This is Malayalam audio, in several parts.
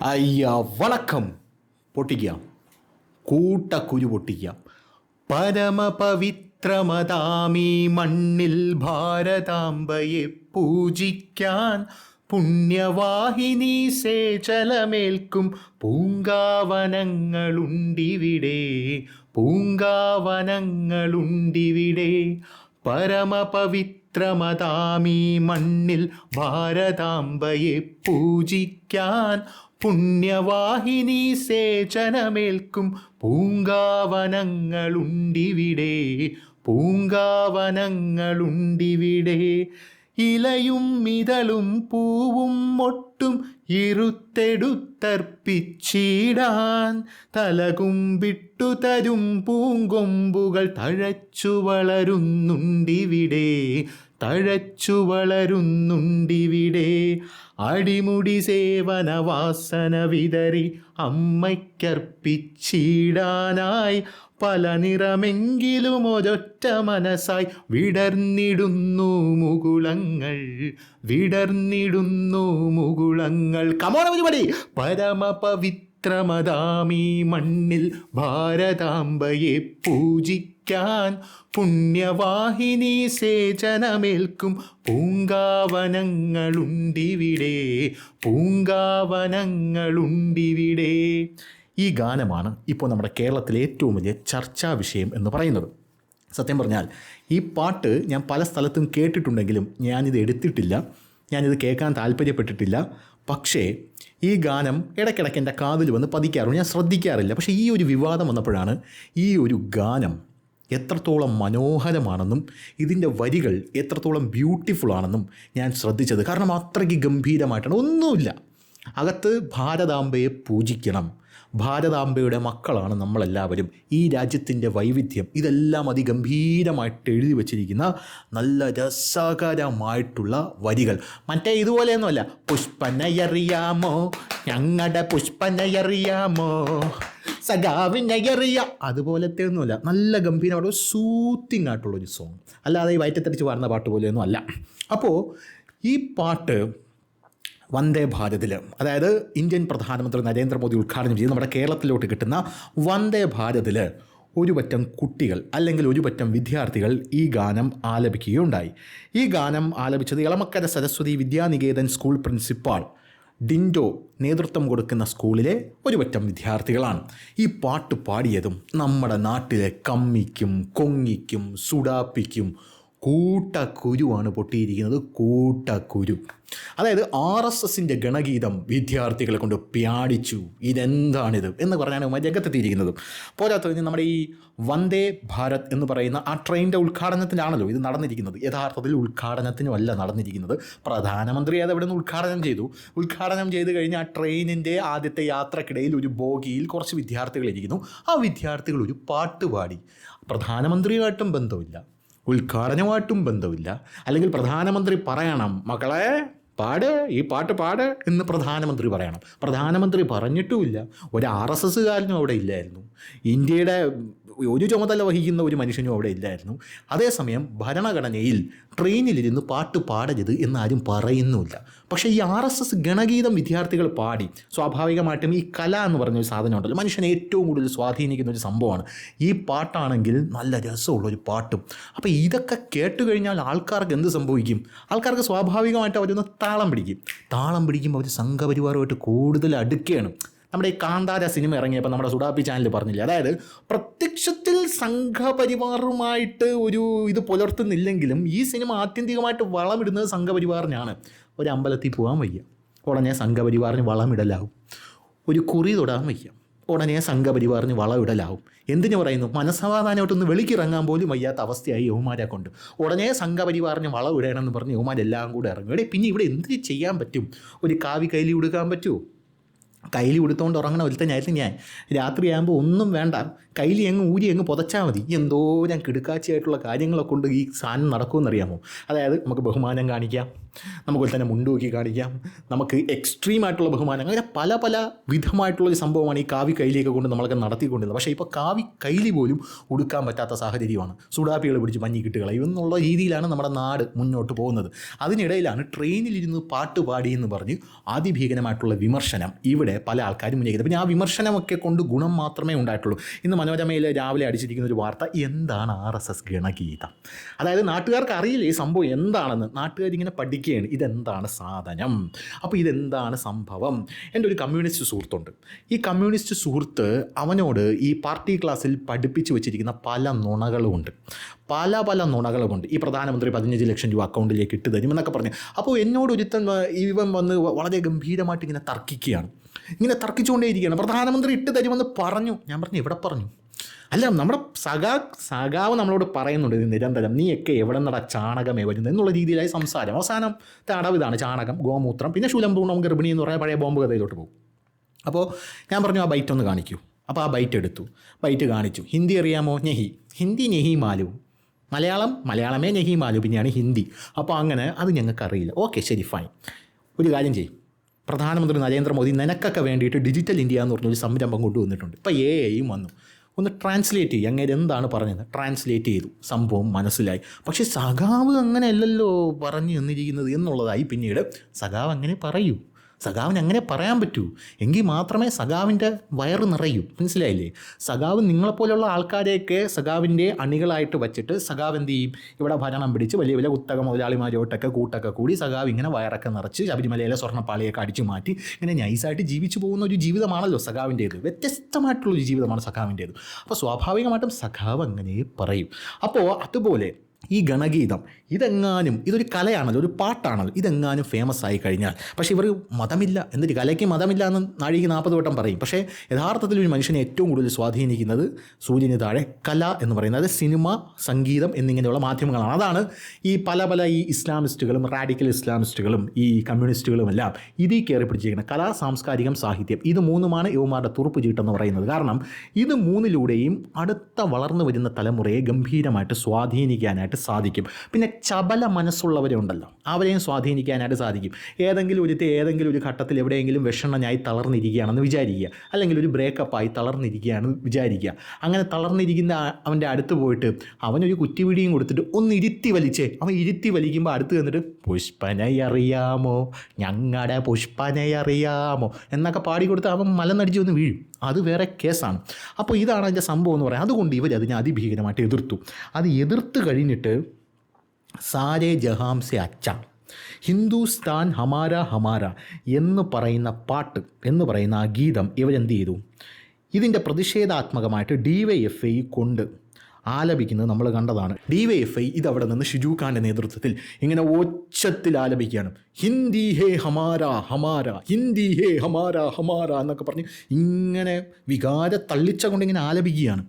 അയ്യ വണക്കം. പൊട്ടിക്കാം, കൂട്ടക്കുരു പൊട്ടിക്കാം. പരമപവിത്രമതാമീ മണ്ണിൽ ഭാരതാംബയെ പൂജിക്കാൻ പുണ്യവാഹിനി സേചലമേൽക്കും പൂങ്കാവനങ്ങളുണ്ടിവിടെ, പൂങ്കാവനങ്ങളുണ്ടിവിടെ. പരമപവിത്രമതാമീ മണ്ണിൽ ഭാരതാംബയെ പൂജിക്കാൻ പുണ്യവാഹിനി സേചനമേൽക്കും പൂങ്കാവനങ്ങളുണ്ടിവിടെ, പൂങ്കാവനങ്ങളുണ്ടിവിടെ. ഇലയും ഇതളും പൂവും മൊട്ടും ഇരുത്തെടുത്തർപ്പിച്ചിടാൻ തലകുമ്പിട്ടു തരും പൂങ്കൊമ്പുകൾ തഴച്ചു വളരുന്നുണ്ടിവിടെ, തഴച്ചു വളരുന്നുണ്ടിവിടെ. അടിമുടി സേവന വാസന വിതറി അമ്മയ്ക്കർപ്പിച്ചിടാനായി പല നിറമെങ്കിലും ഒരൊറ്റ മനസ്സായി വിടർന്നിടുന്നു മുകുളങ്ങൾ, വിടർന്നിടുന്നു മുകുളങ്ങൾ. കമോണ പരിപാടി. പരമപവിത്രമതാമീ മണ്ണിൽ ഭാരതാംബയെ പൂജിക്കാൻ പുണ്യവാഹിനി സേചനമേൽക്കും പൂങ്കാവനങ്ങളുണ്ടിവിടെ, പൂങ്കാവനങ്ങളുണ്ടിവിടെ. ഈ ഗാനമാണ് ഇപ്പോൾ നമ്മുടെ കേരളത്തിലെ ഏറ്റവും വലിയ ചർച്ചാ വിഷയം എന്ന് പറയുന്നത്. സത്യം പറഞ്ഞാൽ ഈ പാട്ട് ഞാൻ പല സ്ഥലത്തും കേട്ടിട്ടുണ്ടെങ്കിലും ഞാനിത് എടുത്തിട്ടില്ല, ഞാനിത് കേൾക്കാൻ താല്പര്യപ്പെട്ടിട്ടില്ല. പക്ഷേ ഈ ഗാനം ഇടയ്ക്കിടയ്ക്ക് എൻ്റെ കാതിൽ വന്ന് പതിക്കാറുണ്ട്, ഞാൻ ശ്രദ്ധിക്കാറില്ല. പക്ഷേ ഈ ഒരു വിവാദം വന്നപ്പോഴാണ് ഈ ഒരു ഗാനം എത്രത്തോളം മനോഹരമാണെന്നും ഇതിൻ്റെ വരികൾ എത്രത്തോളം ബ്യൂട്ടിഫുൾ ആണെന്നും ഞാൻ ശ്രദ്ധിച്ചത്. കാരണം അത്രയ്ക്ക് ഗംഭീരമായിട്ടാണ്. ഒന്നുമില്ല, അകത്ത് ഭാരതാംബയെ പൂജിക്കണം, ഭാരതാംബയുടെ മക്കളാണ് നമ്മളെല്ലാവരും, ഈ രാജ്യത്തിൻ്റെ വൈവിധ്യം, ഇതെല്ലാം അതിഗംഭീരമായിട്ട് എഴുതി വച്ചിരിക്കുന്ന നല്ല രസകരമായിട്ടുള്ള വരികൾ. മറ്റേ ഇതുപോലെയൊന്നുമല്ല, പുഷ്പനയറിയാമോ ഞങ്ങളുടെ പുഷ്പനയറിയാമോ സഖാവിനയറിയാം, അതുപോലത്തെ ഒന്നുമല്ല. നല്ല ഗംഭീരമായിട്ട് സൂത്തിങ് ആയിട്ടുള്ളൊരു സോങ്, അല്ലാതെ ഈ വയറ്റത്തടിച്ച് പാടുന്ന പാട്ട് പോലെയൊന്നും അല്ല. അപ്പോൾ ഈ പാട്ട് വന്ദേ ഭാരതിൽ, അതായത് ഇന്ത്യൻ പ്രധാനമന്ത്രി നരേന്ദ്രമോദി ഉദ്ഘാടനം ചെയ്ത് നമ്മുടെ കേരളത്തിലോട്ട് കിട്ടുന്ന വന്ദേ ഭാരതിൽ ഒരു പറ്റം കുട്ടികൾ അല്ലെങ്കിൽ ഒരു പറ്റം വിദ്യാർത്ഥികൾ ഈ ഗാനം ആലപിക്കുകയുണ്ടായി. ഈ ഗാനം ആലപിച്ചത് എളമക്കര സരസ്വതി വിദ്യാനികേതൻ സ്കൂൾ പ്രിൻസിപ്പാൾ ഡിൻഡോ നേതൃത്വം കൊടുക്കുന്ന സ്കൂളിലെ ഒരു പറ്റം വിദ്യാർത്ഥികളാണ്. ഈ പാട്ട് പാടിയതും നമ്മുടെ നാട്ടിലെ കമ്മിക്കും കൊങ്ങിക്കും സുഡാപ്പിക്കും കൂട്ടക്കുരുവാണ് പൊട്ടിയിരിക്കുന്നത്, കൂട്ടക്കുരു. അതായത് RSSൻ്റെ ഗണഗീതം വിദ്യാർത്ഥികളെ കൊണ്ട് പ്യാടിച്ചു. ഇതെന്താണിത് എന്ന് പറഞ്ഞാണ് രംഗത്തെത്തിയിരിക്കുന്നത്. പോരാത്തതിന് നമ്മുടെ ഈ വന്ദേ ഭാരത് എന്ന് പറയുന്ന ആ ട്രെയിനിൻ്റെ ഉദ്ഘാടനത്തിനാണല്ലോ ഇത് നടന്നിരിക്കുന്നത്. യഥാർത്ഥത്തിൽ ഉദ്ഘാടനത്തിനുമല്ല നടന്നിരിക്കുന്നത്. പ്രധാനമന്ത്രി അത് അവിടെ നിന്ന് ഉദ്ഘാടനം ചെയ്തു. ഉദ്ഘാടനം ചെയ്ത് കഴിഞ്ഞ് ആ ട്രെയിനിൻ്റെ ആദ്യത്തെ യാത്രക്കിടയിൽ ഒരു ബോഗിയിൽ കുറച്ച് വിദ്യാർത്ഥികൾ ഇരിക്കുന്നു. ആ വിദ്യാർത്ഥികൾ ഒരു പാട്ട് പാടി. പ്രധാനമന്ത്രിയുമായിട്ടും ബന്ധമില്ല, ഉദ്ഘാടനവുമായിട്ടും ബന്ധമില്ല. അല്ലെങ്കിൽ പ്രധാനമന്ത്രി പറയണം, മക്കളെ പാട്, ഈ പാട്ട് പാട് എന്ന് പ്രധാനമന്ത്രി പറയണം. പ്രധാനമന്ത്രി പറഞ്ഞിട്ടുമില്ല. ഒരു RSSകാരനും അവിടെ ഇല്ലായിരുന്നു, ഇന്ത്യയുടെ ഒരു ചുമതല വഹിക്കുന്ന ഒരു മനുഷ്യനും അവിടെ ഇല്ലായിരുന്നു. അതേസമയം ഭരണഘടനയിൽ ട്രെയിനിലിരുന്ന് പാട്ട് പാടരുത് എന്നാരും പറയുന്നുമില്ല. പക്ഷേ ഈ RSS ഗണഗീതം വിദ്യാർത്ഥികൾ പാടി. സ്വാഭാവികമായിട്ടും ഈ കല എന്ന് പറഞ്ഞൊരു സാധനം ഉണ്ടല്ലോ, മനുഷ്യനെ ഏറ്റവും കൂടുതൽ സ്വാധീനിക്കുന്ന ഒരു സംഭവമാണ്. ഈ പാട്ടാണെങ്കിൽ നല്ല രസമുള്ളൊരു പാട്ടും. അപ്പോൾ ഇതൊക്കെ കേട്ട് കഴിഞ്ഞാൽ ആൾക്കാർക്ക് എന്ത് സംഭവിക്കും? ആൾക്കാർക്ക് സ്വാഭാവികമായിട്ട് അവരൊന്ന് താളം പിടിക്കും. താളം പിടിക്കുമ്പോൾ അവർ സംഘപരിവാറുമായിട്ട് കൂടുതൽ അടുക്കുകയാണ്. നമ്മുടെ ഈ കാന്താര സിനിമ ഇറങ്ങിയപ്പോൾ നമ്മുടെ സുഡാപ്പി ചാനൽ പറഞ്ഞില്ലേ, അതായത് പ്രത്യക്ഷത്തിൽ സംഘപരിവാറുമായിട്ട് ഒരു ഇത് പുലർത്തുന്നില്ലെങ്കിലും ഈ സിനിമ ആത്യന്തികമായിട്ട് വളമിടുന്നത് സംഘപരിവാറിനാണ്. ഒരു അമ്പലത്തിൽ പോകാൻ വയ്യ, ഉടനെ സംഘപരിവാറിന് വളമിടലാവും. ഒരു കുറി തൊടാൻ വയ്യ, ഉടനെ സംഘപരിവാറിന് വളമിടലാവും. എന്തിനു പറയുന്നു? മനസ്സമാധാനമായിട്ടൊന്ന് വെളിക്കിറങ്ങാൻ പോലും വയ്യാത്ത അവസ്ഥയായി യവന്മാരെ കൊണ്ട്. ഉടനെ സംഘപരിവാറിന് വളമിടണമെന്ന് പറഞ്ഞ് യവന്മാരെല്ലാം കൂടെ ഇറങ്ങും. പിന്നെ ഇവിടെ എന്ത് ചെയ്യാൻ പറ്റും? ഒരു കാവി കയ്യിൽ ഉടുക്കാൻ പറ്റുമോ? കയ്യിൽ കൊടുത്തുകൊണ്ട് ഉറങ്ങണ ഒരുത്തനായിരുന്നു ഞാൻ. രാത്രിയാകുമ്പോൾ ഒന്നും വേണ്ട, കയ്യിൽ അങ്ങ് ഊരി അങ്ങ് പുതച്ചാൽ മതി. എന്തോ ഞാൻ കിടുക്കാച്ചിയായിട്ടുള്ള കാര്യങ്ങളൊക്കെ കൊണ്ട് ഈ സാധനം നടക്കുമെന്നറിയാമോ? അതായത് നമുക്ക് ബഹുമാനം കാണിക്കാം, നമുക്ക് തന്നെ മുണ്ടൂക്കി കാണിക്കാം, നമുക്ക് എക്സ്ട്രീമായിട്ടുള്ള ബഹുമാനം, അങ്ങനെ പല പല വിധമായിട്ടുള്ളൊരു സംഭവമാണ് ഈ കാവി കൈലിയൊക്കെ കൊണ്ട് നമ്മളൊക്കെ നടത്തിക്കൊണ്ടിരുന്നത്. പക്ഷേ ഇപ്പോൾ കാവി കൈലി പോലും ഉടുക്കാൻ പറ്റാത്ത സാഹചര്യമാണ്. സുഡാപ്പികൾ പിടിച്ച് മഞ്ഞി കിട്ടുകളയും എന്നുള്ള രീതിയിലാണ് നമ്മുടെ നാട് മുന്നോട്ട് പോകുന്നത്. അതിനിടയിലാണ് ട്രെയിനിലിരുന്ന് പാട്ട് പാടി എന്ന് പറഞ്ഞ് അതിഭീകരമായിട്ടുള്ള വിമർശനം ഇവിടെ ഇവിടെ പല ആൾക്കാരും ഉന്നയിക്കുന്നത്. പിന്നെ ആ വിമർശനമൊക്കെ കൊണ്ട് ഗുണം മാത്രമേ ഉണ്ടായിട്ടുള്ളൂ. ഇന്ന് മനോരമയിൽ രാവിലെ അടിച്ചിരിക്കുന്ന ഒരു വാർത്ത, എന്താണ് RSS ഗണഗീതം? അതായത് നാട്ടുകാർക്ക് അറിയില്ല ഈ സംഭവം എന്താണെന്ന്. നാട്ടുകാരിങ്ങനെ പഠിക്കുകയാണ്, ഇതെന്താണ് സാധനം, അപ്പോൾ ഇതെന്താണ് സംഭവം. എൻ്റെ ഒരു കമ്മ്യൂണിസ്റ്റ് സുഹൃത്തുണ്ട്. ഈ കമ്മ്യൂണിസ്റ്റ് സുഹൃത്ത് അവനോട് ഈ പാർട്ടി ക്ലാസ്സിൽ പഠിപ്പിച്ചു വെച്ചിരിക്കുന്ന പല നുണകളുമുണ്ട്. പല നുണകളുമുണ്ട്. ഈ പ്രധാനമന്ത്രി 15 ലക്ഷം രൂപ അക്കൗണ്ടിലേക്ക് ഇട്ട് തരുമെന്നൊക്കെ പറഞ്ഞു. അപ്പോൾ എന്നോട് ഒരുത്തൻ ഇവൻ വന്ന് വളരെ ഗംഭീരമായിട്ട് ഇങ്ങനെ തർക്കിക്കുകയാണ്. ഇങ്ങനെ തർക്കിച്ചുകൊണ്ടേയിരിക്കുകയാണ്. പ്രധാനമന്ത്രി ഇട്ട് തരുമെന്ന് പറഞ്ഞു. ഞാൻ പറഞ്ഞു, എവിടെ പറഞ്ഞു? അല്ല, നമ്മുടെ സഖാവ് നമ്മളോട് പറയുന്നുണ്ട് ഇത് നിരന്തരം, നീയൊക്കെ എവിടെ നിന്നടാ ചാണകമേ വരുന്നത് എന്നുള്ള രീതിയിലായി സംസാരം. അവസാനത്തെ അടവ് ഇതാണ്: ചാണകം, ഗോമൂത്രം, പിന്നെ ശൂലംപൂർണ്ണം ഗർഭിണി എന്ന് പറയാൻ പഴയ ബോംബ് കഥയിലോട്ട് പോകും. അപ്പോൾ ഞാൻ പറഞ്ഞു, ആ ബൈറ്റ് ഒന്ന് കാണിക്കൂ. അപ്പോൾ ആ ബൈറ്റ് എടുത്തു, ബൈറ്റ് കാണിച്ചു. ഹിന്ദി അറിയാമോ? നെഹി. ഹിന്ദി നെഹി മാലു. മലയാളമേ നെഹി മാലു, പിന്നെയാണ് ഹിന്ദി. അപ്പോൾ അങ്ങനെ അത് ഞങ്ങൾക്കറിയില്ല. ഓക്കെ, ശരി, ഫൈൻ. ഒരു കാര്യം ചെയ്യും, പ്രധാനമന്ത്രി നരേന്ദ്രമോദി നിനക്കൊക്കെ വേണ്ടിയിട്ട് ഡിജിറ്റൽ ഇന്ത്യ എന്ന് പറഞ്ഞൊരു സംരംഭം കൊണ്ടുവന്നിട്ടുണ്ട്. ഇപ്പോൾ AI വന്നു, ഒന്ന് ട്രാൻസ്ലേറ്റ് ചെയ്യുക, അങ്ങനെ എന്താണ് പറഞ്ഞത് ട്രാൻസ്ലേറ്റ് ചെയ്തു, സംഭവം മനസ്സിലായി. പക്ഷേ സഖാവ് അങ്ങനെയല്ലല്ലോ പറഞ്ഞു തന്നിരിക്കുന്നത് എന്നുള്ളതായി. പിന്നീട് സഖാവ് അങ്ങനെ പറയൂ, സഖാവിന് അങ്ങനെ പറയാൻ പറ്റൂ, എങ്കിൽ മാത്രമേ സഖാവിൻ്റെ വയറ് നിറയൂ. മനസ്സിലായില്ലേ? സഖാവ് നിങ്ങളെപ്പോലെയുള്ള ആൾക്കാരെയൊക്കെ സഖാവിൻ്റെ അണികളായിട്ട് വച്ചിട്ട് സഖാവ് എന്ത് ചെയ്യും? ഇവിടെ ഭരണം പിടിച്ച് വലിയ വലിയ കുത്തക മുതലാളിമാരോട്ടൊക്കെ കൂട്ടൊക്കെ കൂടി സഖാവ് ഇങ്ങനെ വയറൊക്കെ നിറച്ച് ശബരിമലയിലെ സ്വർണ്ണപ്പാളിയൊക്കെ അടിച്ചു മാറ്റി ഇങ്ങനെ നൈസായിട്ട് ജീവിച്ചു പോകുന്ന ഒരു ജീവിതമാണല്ലോ സഖാവിൻ്റേത്. വ്യത്യസ്തമായിട്ടുള്ളൊരു ജീവിതമാണ് സഖാവിൻ്റേത്. അപ്പോൾ സ്വാഭാവികമായിട്ടും സഖാവ് അങ്ങനെ പറയും. അപ്പോൾ അതുപോലെ ഈ ഗണഗീതം ഇതെങ്ങാനും, ഇതൊരു കലയാണല്ലോ, ഒരു പാട്ടാണല്ലോ, ഇതെങ്ങാനും ഫേമസ് ആയി കഴിഞ്ഞാൽ, പക്ഷേ ഇവർ മതമില്ല, എന്നിട്ട് കലയ്ക്ക് മതമില്ല എന്ന് നാഴിക 40 വട്ടം പറയും. പക്ഷേ യഥാർത്ഥത്തിൽ ഒരു മനുഷ്യനെ ഏറ്റവും കൂടുതൽ സ്വാധീനിക്കുന്നത് സൂര്യന് താഴെ കല എന്ന് പറയുന്നത് സിനിമ, സംഗീതം എന്നിങ്ങനെയുള്ള മാധ്യമങ്ങളാണ്. അതാണ് ഈ പല ഈ ഇസ്ലാമിസ്റ്റുകളും റാഡിക്കൽ ഇസ്ലാമിസ്റ്റുകളും ഈ കമ്മ്യൂണിസ്റ്റുകളും എല്ലാം ഇതിൽ കയറി പിടിച്ചിരിക്കുന്നത്. കല, സാംസ്കാരികം, സാഹിത്യം, ഇത് മൂന്നുമാണ് യുവമാരുടെ തുറുപ്പ് ചീട്ടെന്ന് പറയുന്നത്. കാരണം ഇത് മൂന്നിലൂടെയും അടുത്ത വളർന്നു വരുന്ന തലമുറയെ ഗംഭീരമായിട്ട് സ്വാധീനിക്കാനായിട്ട് സാധിക്കും. പിന്നെ ചപല മനസ്സുള്ളവരുണ്ടല്ലോ, അവരെയും സ്വാധീനിക്കാനായിട്ട് സാധിക്കും. ഏതെങ്കിലും ഒരു ഘട്ടത്തിൽ എവിടെയെങ്കിലും വിഷണ്ണനായി തളർന്നിരിക്കുകയാണെന്ന് വിചാരിക്കുക, അല്ലെങ്കിൽ ഒരു ബ്രേക്കപ്പായി തളർന്നിരിക്കുകയാണെന്ന് വിചാരിക്കുക. അങ്ങനെ തളർന്നിരിക്കുന്ന അവൻ്റെ അടുത്ത് പോയിട്ട് അവനൊരു കുറ്റിപിടിയും കൊടുത്തിട്ട് ഒന്ന് ഇരുത്തി വലിച്ചേ. അവൻ ഇരുത്തി വലിക്കുമ്പോൾ അടുത്ത് വന്നിട്ട് പുഷ്പനയറിയാമോ, ഞങ്ങളുടെ പുഷ്പനയറിയാമോ എന്നൊക്കെ പാടിക്കൊടുത്ത് അവൻ മലനടിച്ച് ഒന്ന് വീഴും. അത് വേറെ കേസാണ്. അപ്പോൾ ഇതാണ് അതിൻ്റെ സംഭവം എന്ന് പറയാം. അതുകൊണ്ട് ഇവർ അതിനെ അതിഭീകരമായിട്ട് എതിർത്തു. അത് എതിർത്ത് കഴിഞ്ഞിട്ട് സാരേ ജഹാം സെ അച്ച, ഹിന്ദുസ്ഥാൻ ഹമാര ഹമാര എന്ന് പറയുന്ന പാട്ട്, എന്ന് പറയുന്ന ആ ഗീതം ഇവരെന്ത് ചെയ്തു? ഇതിൻ്റെ പ്രതിഷേധാത്മകമായിട്ട് DYFI കൊണ്ട് ആലപിക്കുന്നത് നമ്മൾ കണ്ടതാണ്. DYFI ഇതവിടെ നിന്ന് ഷിജു ഖാൻ്റെ നേതൃത്വത്തിൽ ഇങ്ങനെ ഒച്ചത്തിൽ ആലപിക്കുകയാണ്. ഹിന്ദി ഹേ ഹമാര ഹമാര, ഹിന്ദി ഹേ ഹമാര ഹമാര എന്നൊക്കെ പറഞ്ഞ് ഇങ്ങനെ വികാര തള്ളിച്ച കൊണ്ട് ഇങ്ങനെ ആലപിക്കുകയാണ്.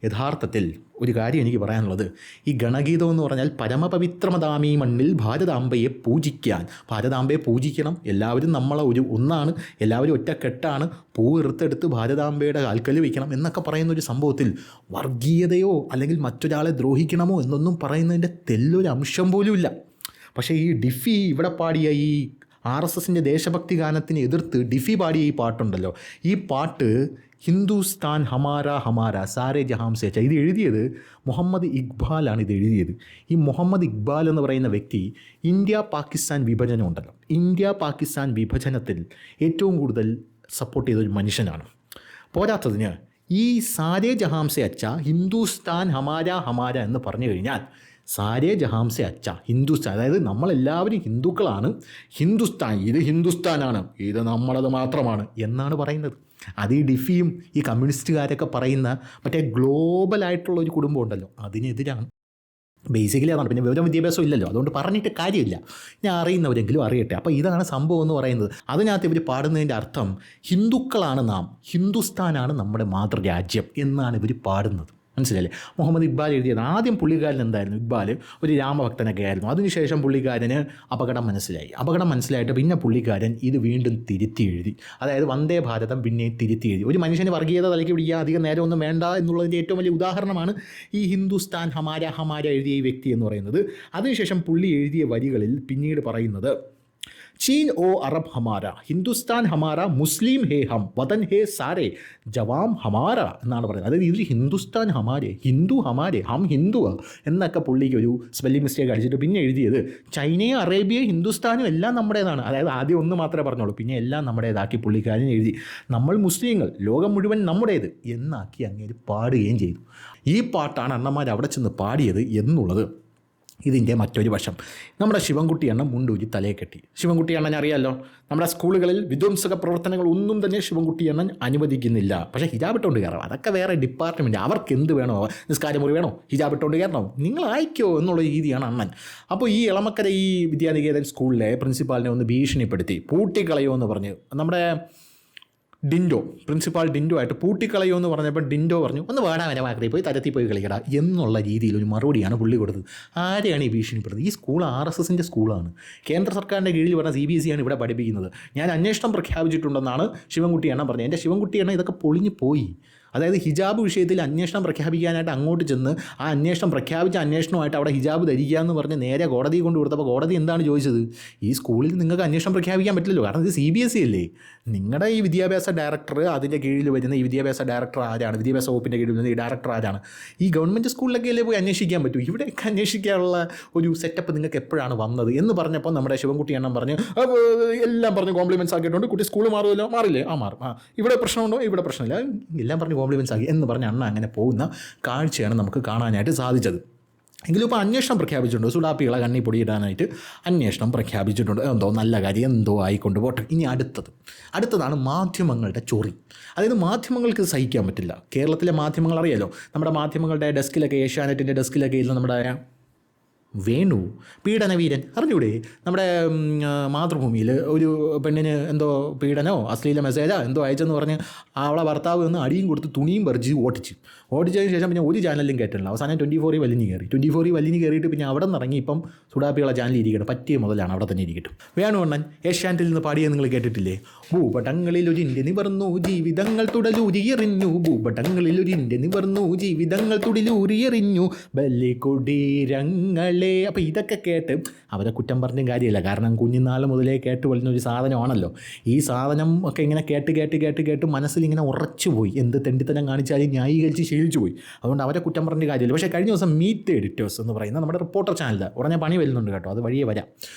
യഥാർത്ഥത്തിൽ ഒരു കാര്യം എനിക്ക് പറയാനുള്ളത്, ഈ ഗണഗീതം എന്ന് പറഞ്ഞാൽ പരമപവിത്രമതാമീ മണ്ണിൽ ഭാരതാംബയെ പൂജിക്കാൻ, ഭാരതാംബയെ പൂജിക്കണം. എല്ലാവരും നമ്മളെ ഒന്നാണ്, എല്ലാവരും ഒറ്റക്കെട്ടാണ്, പൂ ഇറുത്തെടുത്ത് ഭാരതാംബയുടെ കാൽക്കൽ വയ്ക്കണം എന്നൊക്കെ പറയുന്നൊരു സംഭവത്തിൽ വർഗീയതയോ അല്ലെങ്കിൽ മറ്റൊരാളെ ദ്രോഹിക്കണമോ എന്നൊന്നും പറയുന്നതിൻ്റെ തെല്ലൊരു അംശം പോലും ഇല്ല. പക്ഷേ ഈ ഡിഫി ഇവിടെ പാടിയ ഈ RSSൻ്റെ ദേശഭക്തി ഗാനത്തിനെ എതിർത്ത് ഡിഫി പാടിയ ഈ പാട്ടുണ്ടല്ലോ, ഈ പാട്ട് ഹിന്ദുസ്ഥാൻ ഹമാര ഹമാര സാരേ ജഹാം സേ അച്ച, ഇത് എഴുതിയത് മുഹമ്മദ് ഇക്ബാലാണ്. ഇത് എഴുതിയത് ഈ മുഹമ്മദ് ഇക്ബാൽ എന്ന് പറയുന്ന വ്യക്തി ഇന്ത്യ പാകിസ്ഥാൻ വിഭജനം ഉണ്ടല്ലോ, ഇന്ത്യ പാകിസ്ഥാൻ വിഭജനത്തിൽ ഏറ്റവും കൂടുതൽ സപ്പോർട്ട് ചെയ്തൊരു മനുഷ്യനാണ്. പോരാത്തതിന് ഈ സാരേ ജഹാം സേ അച്ച, ഹിന്ദുസ്ഥാൻ ഹമാര ഹമാര എന്ന് പറഞ്ഞു കഴിഞ്ഞാൽ സാരേ ജഹാം സെ അച്ച, ഹിന്ദുസ്ഥാൻ, അതായത് നമ്മളെല്ലാവരും ഹിന്ദുക്കളാണ്, ഹിന്ദുസ്ഥാൻ ഇത് ഹിന്ദുസ്ഥാനാണ്, ഇത് നമ്മളത് മാത്രമാണ് എന്നാണ് പറയുന്നത്. അത് ഈ ഡിഫിയും ഈ കമ്മ്യൂണിസ്റ്റുകാരൊക്കെ പറയുന്ന മറ്റേ ഗ്ലോബലായിട്ടുള്ള ഒരു കുടുംബം ഉണ്ടല്ലോ അതിനെതിരാണ്. ബേസിക്കലി അതാണ്. പിന്നെ വിവരം വിദ്യാഭ്യാസം ഇല്ലല്ലോ, അതുകൊണ്ട് പറഞ്ഞിട്ട് കാര്യമില്ല. ഞാൻ അറിയുന്നവരെങ്കിലും അറിയട്ടെ. അപ്പോൾ ഇതാണ് സംഭവം എന്ന് പറയുന്നത്. അതിനകത്ത് ഇവർ പാടുന്നതിൻ്റെ അർത്ഥം ഹിന്ദുക്കളാണ് നാം, ഹിന്ദുസ്ഥാനാണ് നമ്മുടെ മാതൃരാജ്യം എന്നാണ് ഇവർ പാടുന്നത്. മനസ്സിലല്ലേ? മുഹമ്മദ് ഇക്ബാൽ എഴുതിയത്. ആദ്യം പുള്ളിക്കാരൻ എന്തായിരുന്നു? ഇക്ബാൽ ഒരു രാമഭക്തനൊക്കെ ആയിരുന്നു. അതിനുശേഷം പുള്ളിക്കാരന് അപകടം മനസ്സിലായിട്ട് പിന്നെ പുള്ളിക്കാരൻ ഇത് വീണ്ടും തിരുത്തി എഴുതി. അതായത് വന്ദേ ഭാരതം പിന്നെ തിരുത്തി എഴുതി. ഒരു മനുഷ്യന് വർഗീയത തലയ്ക്ക് പിടിക്കുക അധികം നേരം ഒന്നും വേണ്ട എന്നുള്ളതിൻ്റെ ഏറ്റവും വലിയ ഉദാഹരണമാണ് ഈ ഹിന്ദുസ്ഥാൻ ഹമാര ഹമാര എഴുതിയ ഈ വ്യക്തി എന്ന് പറയുന്നത്. അതിനുശേഷം പുള്ളി എഴുതിയ വരികളിൽ പിന്നീട് പറയുന്നത് ചീൻ ഓ അറബ് ഹമാര, ഹിന്ദുസ്ഥാൻ ഹമാര, മുസ്ലിം ഹേ ഹം, വതൻ ഹേ സാരെ, ജവാം ഹമാര എന്നാണ് പറയുന്നത്. അതായത് ഇതിൽ ഹിന്ദുസ്ഥാൻ ഹമാരെ, ഹിന്ദു ഹമാരെ, ഹം ഹിന്ദുവാ എന്നൊക്കെ പുള്ളിക്ക് ഒരു സ്പെല്ലിംഗ് മിസ്റ്റേക്ക് അടിച്ചിട്ട് പിന്നെ എഴുതിയത് ചൈനയും അറേബ്യയും ഹിന്ദുസ്ഥാനും എല്ലാം നമ്മുടേതാണ്. അതായത് ആദ്യം ഒന്ന് മാത്രമേ പറഞ്ഞോളൂ, പിന്നെ എല്ലാം നമ്മുടേതാക്കി പുള്ളിക്കാരൻ എഴുതി. നമ്മൾ മുസ്ലിങ്ങൾ, ലോകം മുഴുവൻ നമ്മുടേത് എന്നാക്കി അങ്ങേര് പാടുകയും ചെയ്തു. ഈ പാട്ടാണ് അണ്ണന്മാർ അവിടെ ചെന്ന് പാടിയത് എന്നുള്ളത് ഇതിൻ്റെ മറ്റൊരു വശം. നമ്മുടെ ശിവൻകുട്ടി അണ്ണൻ മുണ്ടൂരി തലയെ കെട്ടി. ശിവൻകുട്ടി അണ്ണൻ അറിയാമല്ലോ, നമ്മുടെ സ്കൂളുകളിൽ വിധ്വംസക പ്രവർത്തനങ്ങൾ ഒന്നും തന്നെ ശിവൻകുട്ടി അണ്ണൻ അനുവദിക്കുന്നില്ല. പക്ഷേ ഹിജാബ് ഇട്ടുകൊണ്ട് കയറാം, അതൊക്കെ വേറെ ഡിപ്പാർട്ട്മെൻറ്റ്, അവർക്ക് എന്ത് വേണോ, നിസ്കാരമുറി വേണോ, ഹിജാബ് ഇട്ടുകൊണ്ട് കയറണോ, നിങ്ങൾ അയക്കോ എന്നുള്ള രീതിയാണ് അണ്ണൻ. അപ്പോൾ ഈ എളമക്കര ഈ വിദ്യാനികേതൻ സ്കൂളിലെ പ്രിൻസിപ്പാളിനെ ഒന്ന് ഭീഷണിപ്പെടുത്തി പൂട്ടിക്കളയോ എന്ന് പറഞ്ഞ് നമ്മുടെ പ്രിൻസിപ്പാൾ ഡിൻഡോ ആയിട്ട് പൂട്ടിക്കളയോ എന്ന് പറഞ്ഞപ്പോൾ ഡിൻഡോ പറഞ്ഞു ഒന്ന് വേണം വനമാക്കി പോയി തരത്തിൽ പോയി കളിക്കട എന്നുള്ള രീതിയിൽ ഒരു മറുപടിയാണ് പുള്ളി കൊടുത്തത്. ആരെയാണ് ഈ ഭീഷണിപ്പെടുന്നത്? ഈ സ്കൂൾ RSSൻ്റെ സ്കൂളാണ്, കേന്ദ്ര സർക്കാരിൻ്റെ കീഴിൽ പറഞ്ഞ CBSE ആണ് ഇവിടെ പഠിപ്പിക്കുന്നത്. ഞാൻ അന്വേഷണം പ്രഖ്യാപിച്ചിട്ടുണ്ടെന്നാണ് ശിവൻകുട്ടിയാണ് പറഞ്ഞത്. എൻ്റെ ശിവൻകുട്ടിയാണ് ഇതൊക്കെ പൊളിഞ്ഞു പോയി. അതായത് ഹിജാബ് വിഷയത്തിൽ അന്വേഷണം പ്രഖ്യാപിക്കാനായിട്ട് അങ്ങോട്ട് ചെന്ന് ആ അന്വേഷണം പ്രഖ്യാപിച്ച അന്വേഷണമായിട്ട് അവിടെ ഹിജാബ് ധരിക്കുക എന്ന് പറഞ്ഞ് നേരെ കോടതിയിൽ കൊണ്ട് കൊടുത്തപ്പോൾ കോടതി എന്താണ് ചോദിച്ചത്? ഈ സ്കൂളിൽ നിങ്ങൾക്ക് അന്വേഷണം പ്രഖ്യാപിക്കാൻ പറ്റില്ലല്ലോ, കാരണം ഇത് CBSE അല്ലേ. നിങ്ങളുടെ ഈ വിദ്യാഭ്യാസ ഡയറക്ടർ, അതിൻ്റെ കീഴിൽ വരുന്ന ഈ വിദ്യാഭ്യാസ ഡയറക്ടർ ആരാണ്? വിദ്യാഭ്യാസ വകുപ്പിൻ്റെ കീഴിൽ വരുന്ന ഈ ഡയറക്ടർ ആരാണ്? ഈ ഗവൺമെൻറ് സ്കൂളിലൊക്കെ അല്ലേ പോയി അന്വേഷിക്കാൻ പറ്റൂ. ഇവിടെയൊക്കെ അന്വേഷിക്കാനുള്ള ഒരു സെറ്റപ്പ് നിങ്ങൾക്ക് എപ്പോഴാണ് വന്നത് എന്ന് പറഞ്ഞപ്പോൾ നമ്മുടെ ശിവൻകുട്ടി അണ്ണൻ പറഞ്ഞ് എല്ലാം പറഞ്ഞ് കോംപ്ലിമെൻറ്റ്സ് ആക്കിയിട്ടുണ്ട്. കുട്ടി സ്കൂൾ മാറുമല്ലോ, മാറില്ലേ? മാറും. ഇവിടെ പ്രശ്നമുണ്ടോ? ഇവിടെ പ്രശ്നമില്ല, എല്ലാം പറഞ്ഞ് കോംപ്ലിമെൻറ്റ്സ് ആക്കി എന്ന് പറഞ്ഞ് അണ്ണ അങ്ങനെ പോകുന്ന കാഴ്ചയാണ് നമുക്ക് കാണാനായിട്ട് സാധിച്ചത്. എങ്കിലും ഇപ്പോൾ അന്വേഷണം പ്രഖ്യാപിച്ചിട്ടുണ്ട്, സുഡാപ്പികളെ കണ്ണി പൊടിയിടാനായിട്ട് അന്വേഷണം പ്രഖ്യാപിച്ചിട്ടുണ്ട്. എന്തോ നല്ല കാര്യം, എന്തോ ആയിക്കൊണ്ട് പോട്ടെ. ഇനി അടുത്തതാണ് മാധ്യമങ്ങളുടെ ചൊറി. അതായത് മാധ്യമങ്ങൾക്ക് സഹിക്കാൻ പറ്റില്ല. കേരളത്തിലെ മാധ്യമങ്ങൾ അറിയാലോ, നമ്മുടെ മാധ്യമങ്ങളുടെ ഡെസ്കിലൊക്കെ, ഏഷ്യാനെറ്റിൻ്റെ ഡെസ്കിലൊക്കെ ഇരുന്ന് നമ്മുടെ വേണു പീഡനവീരൻ അറിഞ്ഞൂടെ? നമ്മുടെ മാതൃഭൂമിയിൽ ഒരു പെണ്ണിന് എന്തോ പീഡനോ അശ്ലീല മെസ്സേജോ എന്തോ അയച്ചെന്ന് പറഞ്ഞ് അവളെ ഭർത്താവ് ഒന്ന് അടിയും കൊടുത്ത് തുണിയും പറിച്ച് ഓടിച്ചതിന് ശേഷം പിന്നെ ഒരു ചാനലിലും കേട്ടില്ല. അവസാനം 24 വലിഞ്ഞ് കയറിയിട്ട് പിന്നെ അവിടെ നിന്ന് ഇറങ്ങി ഇപ്പം സുഡാപ്പികളെ ചാനലിൽ ഇരിക്കട്ടെ, പറ്റിയ മുതലാണ് അവിടെ തന്നെ ഇരിക്കട്ടെ. വേണു അണ്ണൻ ഏഷ്യാനെറ്റിൽ നിന്ന് പാടിയത് നിങ്ങൾ കേട്ടിട്ടില്ലേ? ഭൂപടങ്ങളിൽ ഒരു ഇന്ത്യ നിവർന്നു ജീവിതങ്ങൾ തുടലൂരിയെറിഞ്ഞു, ഭൂപടങ്ങളിൽ ഒരു ഇന്ത്യ നിവർന്നു ജീവിതങ്ങൾ തുടലൂരിയെറിഞ്ഞു ബലികുടീരങ്ങൾ. അപ്പോൾ ഇതൊക്കെ കേട്ട് അവരെ കുറ്റം പറഞ്ഞും കാര്യമില്ല, കാരണം കുഞ്ഞുനാൾ മുതലേ കേട്ട് വരുന്ന ഒരു സാധനമാണല്ലോ. ഈ സാധനം ഒക്കെ ഇങ്ങനെ കേട്ട് മനസ്സിലിങ്ങനെ ഉറച്ചുപോയി, എന്ത് തെണ്ടിത്തനം കാണിച്ചാലും ന്യായീകരിച്ച് ശീലിച്ചു പോയി. അതുകൊണ്ട് അവരെ കുറ്റം പറഞ്ഞ കാര്യമില്ല. പക്ഷേ കഴിഞ്ഞ ദിവസം മീറ്റ് ദ എഡിറ്റേഴ്സ് എന്ന് പറയുന്ന നമ്മുടെ റിപ്പോർട്ടർ ചാനലിൽ ഉടനെ പണി വരുന്നുണ്ട് കേട്ടോ, അത് വഴിയേ വരാം.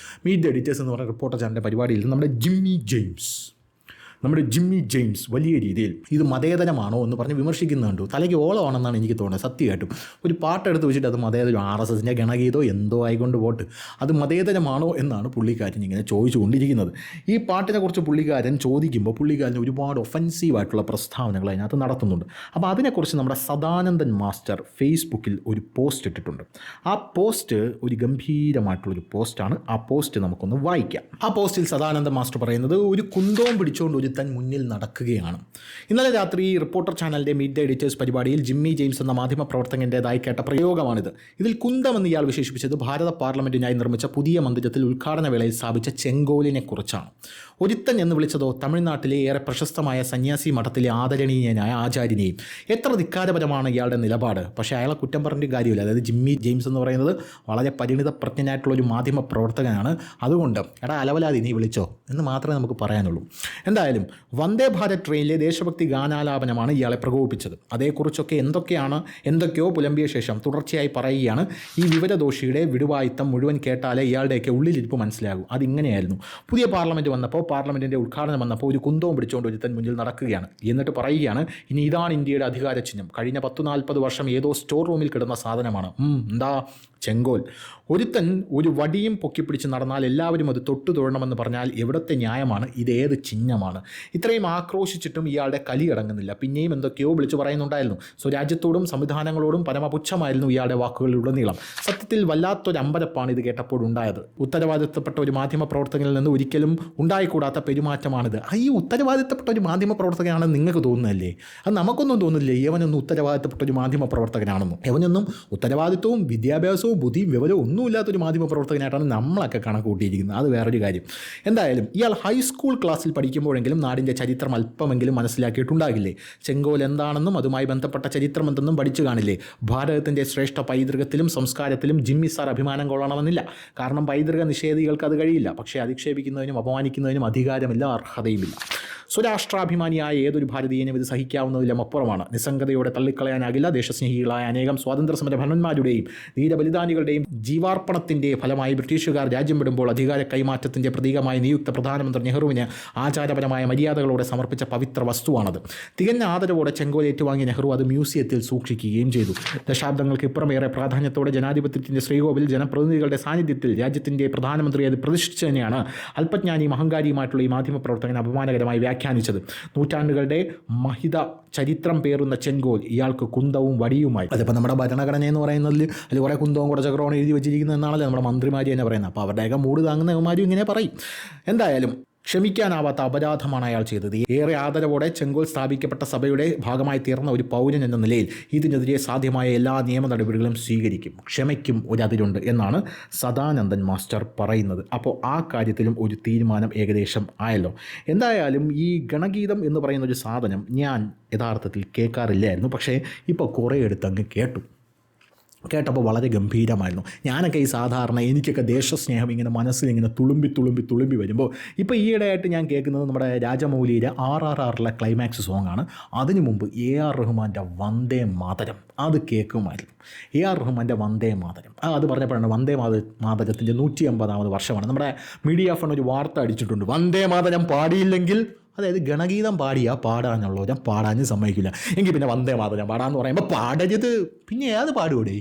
മീറ്റ് ദ എഡിറ്റേഴ്സ് എന്ന് പറയുന്ന റിപ്പോർട്ടർ ചാനലിൻ്റെ പരിപാടിയിൽ നമ്മുടെ ജിമ്മി ജെയിംസ് വലിയ രീതിയിൽ ഇത് മതേതരമാണോ എന്ന് പറഞ്ഞ് വിമർശിക്കുന്നുണ്ട്. തലയ്ക്ക് ഓളമാണെന്നാണ് എനിക്ക് തോന്നുന്നത്. സത്യമായിട്ടും ഒരു പാട്ടെടുത്ത് വെച്ചിട്ട് അത് മതേതരം, RSSൻ്റെ ഗണഗീതോ എന്തോ ആയിക്കൊണ്ട് പോട്ട്, അത് മതേതരമാണോ എന്നാണ് പുള്ളിക്കാരൻ ഇങ്ങനെ ചോദിച്ചു കൊണ്ടിരിക്കുന്നത്. ഈ പാട്ടിനെ കുറിച്ച് പുള്ളിക്കാരൻ ചോദിക്കുമ്പോൾ പുള്ളിക്കാരൻ ഒരുപാട് ഒഫൻസീവായിട്ടുള്ള പ്രസ്താവനകൾ അതിനകത്ത് നടത്തുന്നുണ്ട്. അപ്പോൾ അതിനെക്കുറിച്ച് നമ്മുടെ സദാനന്ദൻ മാസ്റ്റർ ഫേസ്ബുക്കിൽ ഒരു പോസ്റ്റ് ഇട്ടിട്ടുണ്ട്. ആ പോസ്റ്റ് ഒരു ഗംഭീരമായിട്ടുള്ളൊരു പോസ്റ്റാണ്. ആ പോസ്റ്റ് നമുക്കൊന്ന് വായിക്കാം. ആ പോസ്റ്റിൽ സദാനന്ദൻ മാസ്റ്റർ പറയുന്നത്, ഒരു കുന്തവും പിടിച്ചുകൊണ്ട് ഒരുത്തൻ മുന്നിൽ നടക്കുകയാണ്. ഇന്നലെ രാത്രി റിപ്പോർട്ടർ ചാനലിൻ്റെ മീറ്റ് ദ എഡിറ്റേഴ്സ് പരിപാടിയിൽ ജിമ്മി ജെയിംസ് എന്ന മാധ്യമപ്രവർത്തകൻ്റെതായി കേട്ട പ്രയോഗമാണിത്. ഇതിൽ കുന്തമെന്ന് ഇയാൾ വിശേഷിപ്പിച്ചത് ഭാരത പാർലമെൻറ്റിനായി നിർമ്മിച്ച പുതിയ മന്ദിരത്തിൽ ഉദ്ഘാടന വേളയിൽ സ്ഥാപിച്ച ചെങ്കോലിനെ കുറിച്ചാണ്. ഒരുത്തൻ എന്ന് വിളിച്ചതോ തമിഴ്നാട്ടിലെ ഏറെ പ്രശസ്തമായ സന്യാസി മഠത്തിലെ ആദരണീയനായ ആചാര്യനെയും. എത്ര ധിക്കാരപരമാണ് ഇയാളുടെ നിലപാട്. പക്ഷേ അയാളെ കുറ്റം പറഞ്ഞിട്ട് കാര്യമില്ല. അതായത് ജിമ്മി ജെയിംസ് എന്ന് പറയുന്നത് വളരെ പരിണിത പ്രജ്ഞനായിട്ടുള്ളൊരു മാധ്യമ പ്രവർത്തകനാണ്. അതുകൊണ്ട് അലവലാതി നീ വിളിച്ചോ എന്ന് മാത്രമേ നമുക്ക് പറയാനുള്ളൂ. എന്തായാലും വന്ദേ ഭാരത് ട്രെയിനിലെ ദേശഭക്തി ഗാനാലാപനമാണ് ഇയാളെ പ്രകോപിപ്പിച്ചത്. അതേക്കുറിച്ചൊക്കെ എന്തൊക്കെയോ പുലമ്പിയ ശേഷം തുടർച്ചയായി പറയുകയാണ്, ഈ വിവരദോഷിയുടെ വിടുവായിത്തം മുഴുവൻ കേട്ടാലേ ഇയാളുടെയൊക്കെ ഉള്ളിലിരിപ്പ് മനസ്സിലാകും. അതിങ്ങനെയായിരുന്നു. പുതിയ പാർലമെൻറ്റ് വന്നപ്പോൾ, പാർലമെൻറ്റിൻ്റെ ഉദ്ഘാടനം വന്നപ്പോൾ ഒരു കുന്തവും പിടിച്ചുകൊണ്ട് ഒരുത്തൻ മുന്നിൽ നടക്കുകയാണ്. എന്നിട്ട് പറയുകയാണ്, ഇനി ഇതാണ് ഇന്ത്യയുടെ അധികാര ചിഹ്നം. കഴിഞ്ഞ 10-40 വർഷം ഏതോ സ്റ്റോർ റൂമിൽ കിടന്ന സാധനമാണ്. എന്താ? ചെങ്കോൽ. ഒരുത്തൻ ഒരു വടിയും പൊക്കിപ്പിടിച്ച് നടന്നാൽ എല്ലാവരും അത് തൊട്ടു തൊഴണമെന്ന് പറഞ്ഞാൽ എവിടത്തെ ന്യായമാണ്? ഇതേത് ചിഹ്നമാണ്? ഇത്രയും ആക്രോശിച്ചിട്ടും ഇയാളുടെ കലി അടങ്ങുന്നില്ല. പിന്നെയും എന്തൊക്കെയോ വിളിച്ചു പറയുന്നുണ്ടായിരുന്നു. സ്വരാജ്യത്തോടും സംവിധാനങ്ങളോടും പരമപുച്ഛമായിരുന്നു ഇയാളുടെ വാക്കുകളിലുടനീളം. സത്യത്തിൽ വല്ലാത്തൊരു അമ്പരപ്പാണ് ഇത് കേട്ടപ്പോഴുണ്ടായത്. ഉത്തരവാദിത്തപ്പെട്ട ഒരു മാധ്യമ പ്രവർത്തകനിൽ നിന്ന് ഒരിക്കലും ഉണ്ടായിക്കൂടാത്ത പെരുമാറ്റമാണിത്. ഈ ഉത്തരവാദിത്തപ്പെട്ട ഒരു മാധ്യമ പ്രവർത്തകനാണെന്ന് നിങ്ങൾക്ക് തോന്നുന്നല്ലേ? അത് നമുക്കൊന്നും തോന്നില്ലേ യവനൊന്നും ഉത്തരവാദിത്തപ്പെട്ട ഒരു മാധ്യമ പ്രവർത്തകനാണെന്നും. യവനൊന്നും ഉത്തരവാദിത്വവും വിദ്യാഭ്യാസവും ബുദ്ധിയും വിവരവും ഒന്നുമില്ലാത്തൊരു മാധ്യമ പ്രവർത്തകനായിട്ടാണ് നമ്മളൊക്കെ കണക്ക് കൂട്ടിയിരിക്കുന്നത്. അത് വേറൊരു കാര്യം. എന്തായാലും ഇയാൾ ഹൈസ്കൂൾ ക്ലാസ്സിൽ പഠിക്കുമ്പോഴെങ്കിലും അല്പമെങ്കിലും നാടിൻ്റെ ചരിത്രം അല്പമെങ്കിലും മനസ്സിലാക്കിയിട്ടുണ്ടാകില്ലേ? ചെങ്കോൽ എന്താണെന്നും അതുമായി ബന്ധപ്പെട്ട ചരിത്രം എന്തെന്നും പഠിച്ചു കാണില്ലേ? ഭാരതത്തിൻ്റെ ശ്രേഷ്ഠ പൈതൃകത്തിലും സംസ്കാരത്തിലും ജിമ്മി സാർ അഭിമാനം കൊള്ളണമെന്നില്ല. കാരണം പൈതൃക നിഷേധികൾക്ക് അത് കഴിയില്ല. പക്ഷേ അധിക്ഷേപിക്കുന്നതിനും അപമാനിക്കുന്നതിനും അധികാരമില്ല, അർഹതയുമില്ല. സ്വരാഷ്ട്രാഭിമാനിയായ ഏതൊരു ഭാരതീയനും ഇത് സഹിക്കാവുന്നതിലും അപ്പുറമാണ്. നിസ്സംഗതയോടെ തള്ളിക്കളയാനാകില്ല. ദേശസ്നേഹികളായ അനേകം സ്വാതന്ത്ര്യസമര ഭരണന്മാരുടെയും ധീരബലിദാനികളുടെയും ജീവാർപ്പണത്തിൻ്റെ ഫലമായി ബ്രിട്ടീഷുകാർ രാജ്യം വിടുമ്പോൾ അധികാര കൈമാറ്റത്തിൻ്റെ പ്രതീകമായി നിയുക്ത പ്രധാനമന്ത്രി നെഹ്റുവിന് ആചാരപരമായ മര്യാദകളോടെ സമർപ്പിച്ച പവിത്ര വസ്തുവാണത്. തികഞ്ഞ ആദരവോടെ ചെങ്കോൽ ഏറ്റുവാങ്ങിയ നെഹ്റു അത് മ്യൂസിയത്തിൽ സൂക്ഷിക്കുകയും ചെയ്തു. ദശാബ്ദങ്ങൾക്ക് ഇപ്പുറമേറെ പ്രാധാന്യത്തോടെ ജനാധിപത്യത്തിൻ്റെ ശ്രീകോവിൽ ജനപ്രതിനിധികളുടെ സാന്നിധ്യത്തിൽ രാജ്യത്തിൻ്റെ പ്രധാനമന്ത്രി അത് പ്രതിഷ്ഠിച്ചു തന്നെയാണ് അല്പജ്ഞാനിയും അഹങ്കാരിയുമായിട്ടുള്ള ഈ മാധ്യമപ്രവർത്തകൻ അപമാനകരമായി വ്യാഖ്യാനിച്ചത്. നൂറ്റാണ്ടുകളുടെ മഹിത ചരിത്രം പേറുന്ന ചെങ്കോൽ ഇയാൾക്ക് കുന്തവും വടിയുമായി. അതിപ്പോൾ നമ്മുടെ ഭരണഘടന എന്ന് പറയുന്നതിൽ അതിൽ കുറേ കുന്തവും കുറേ ചക്രവും എഴുതി വെച്ചിരിക്കുന്നത് എന്നാണല്ലോ നമ്മുടെ മന്ത്രിമാർ തന്നെ പറയുന്നത്. അപ്പോൾ അവരുടെയൊക്കെ മൂട് താങ്ങുന്നവന്മാരും ഇങ്ങനെ പറയും. എന്തായാലും ക്ഷമിക്കാനാവാത്ത അപരാധമാണ് അയാൾ ചെയ്തത്. ഏറെ ആദരവോടെ ചെങ്കോൽ സ്ഥാപിക്കപ്പെട്ട സഭയുടെ ഭാഗമായി തീർന്ന ഒരു പൗരൻ എന്ന നിലയിൽ ഇതിനെതിരെ സാധ്യമായ എല്ലാ നിയമ നടപടികളും സ്വീകരിക്കും. ക്ഷമയ്ക്കും ഒരതിരുണ്ട് എന്നാണ് സദാനന്ദൻ മാസ്റ്റർ പറയുന്നത്. അപ്പോൾ ആ കാര്യത്തിലും ഒരു തീരുമാനം ഏകദേശം ആയല്ലോ. എന്തായാലും ഈ ഗണഗീതം എന്ന് പറയുന്ന ഒരു സാധനം ഞാൻ യഥാർത്ഥത്തിൽ കേൾക്കാറില്ലായിരുന്നു. പക്ഷേ ഇപ്പോൾ കുറേ എടുത്തങ്ങ് കേട്ടപ്പോൾ വളരെ ഗംഭീരമായിരുന്നു. ഞാനൊക്കെ ഈ സാധാരണ എനിക്കൊക്കെ ദേശസ്നേഹം ഇങ്ങനെ മനസ്സിലിങ്ങനെ തുളുമ്പി വരുമ്പോൾ ഇപ്പോൾ ഈയിടെയായിട്ട് ഞാൻ കേൾക്കുന്നത് നമ്മുടെ രാജമൗലിയുടെ RRRലെ ക്ലൈമാക്സ് സോങ്ങാണ്. അതിനു മുമ്പ് AR റഹ്മാൻ്റെ വന്ദേ മാതരം അത് കേൾക്കുമായിരുന്നു. AR റഹ്മാൻ്റെ വന്ദേ മാതരം അത് പറഞ്ഞപ്പോഴാണ് വന്ദേ മാതരത്തിൻ്റെ 150ാമത് വർഷമാണ്. നമ്മുടെ മീഡിയ ഫണ്ട് ഒരു വാർത്ത അടിച്ചിട്ടുണ്ട്. വന്ദേ മാതരം പാടിയില്ലെങ്കിൽ, അതായത് ഗണഗീതം പാടാനുള്ളവരെ പാടാനും സമ്മതിക്കില്ല. എങ്കിൽ പിന്നെ വന്ദേ മാതരം പാടാന്ന് പറയുമ്പോൾ പാടരുത്. പിന്നെ ഏത് പാടുകൂടെ?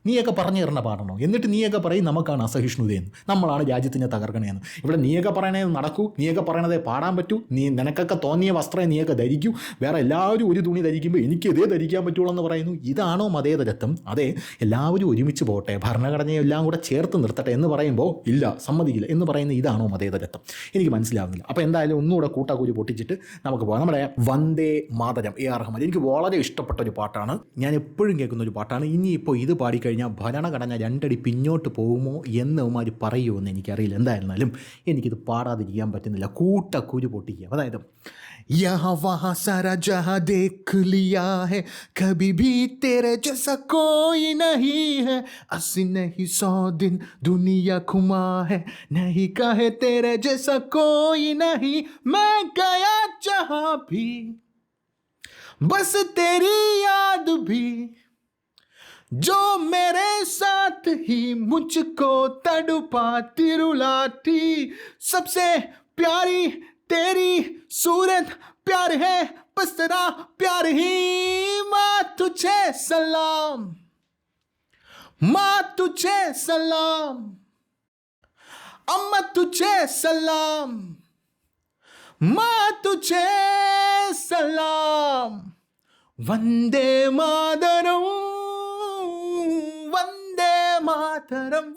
നീയൊക്കെ പറഞ്ഞു തരണ പാടണോ? എന്നിട്ട് നീയൊക്കെ പറയും നമുക്കാണ് അസഹിഷ്ണുതയെന്ന്, നമ്മളാണ് രാജ്യത്തിനെ തകർക്കണേന്ന്. ഇവിടെ നീയൊക്കെ പറയണത് നടക്കൂ, നീയൊക്കെ പറയണതേ പാടാൻ പറ്റൂ, നിനക്കൊക്കെ തോന്നിയ വസ്ത്രം നീയൊക്കെ ധരിക്കൂ, വേറെ എല്ലാവരും ഒരു തുണി ധരിക്കുമ്പോൾ എനിക്ക് ഇതേ ധരിക്കാൻ പറ്റുള്ളൂ എന്ന് പറയുന്നു. ഇതാണോ മതേതരത്വം? അതെ, എല്ലാവരും ഒരുമിച്ച് പോട്ടെ, ഭരണഘടനയെ എല്ലാം കൂടെ ചേർത്ത് നിർത്തട്ടെ എന്ന് പറയുമ്പോൾ ഇല്ല, സമ്മതിക്കില്ല എന്ന് പറയുന്ന ഇതാണോ മതേതരത്വം? എനിക്ക് മനസ്സിലാവുന്നില്ല. അപ്പോൾ എന്തായാലും ഒന്നുകൂടെ കൂട്ടാക്കൂരി പൊട്ടിച്ചിട്ട് നമുക്ക് പോകാം. നമ്മുടെ വന്ദേ മാതരം AR റഹ്മാൻ എനിക്ക് വളരെ ഇഷ്ടപ്പെട്ട ഒരു പാട്ടാണ്. ഞാൻ എപ്പോഴും കേൾക്കുന്ന ഒരു പാട്ടാണ്. ഇനിയിപ്പോൾ ഇത് പാടിക്കഴിഞ്ഞാൽ ഭരണഘടന 2 അടി പിന്നോട്ട് പോകുമോ എന്ന് അവന്മാർ പറയുമോ എന്ന് എനിക്കറിയില്ല. എന്തായിരുന്നാലും എനിക്കിത് പാടാതിരിക്കാൻ പറ്റുന്നില്ല. കൂട്ടക്കുരു പൊട്ടിക്കുക. അതായത് यहाँ वहाँ सारा जहाँ देख लिया है, कभी भी तेरे जैसा कोई नहीं है, 80 नहीं 100 दिन दुनिया घुमा है, नहीं कहे तेरे जैसा कोई नहीं, मैं गया जहाँ भी बस तेरी याद भी, जो मेरे साथ ही मुझको तड़पाती रुलाती, सबसे प्यारी तेरी सूरत प्यार है, बस तेरा प्यार ही, माँ तुझे सलाम, माँ तुझे सलाम, अम्मा तुझे सलाम, माँ तुझे सलाम, वंदे मातरम, वंदे मातरम,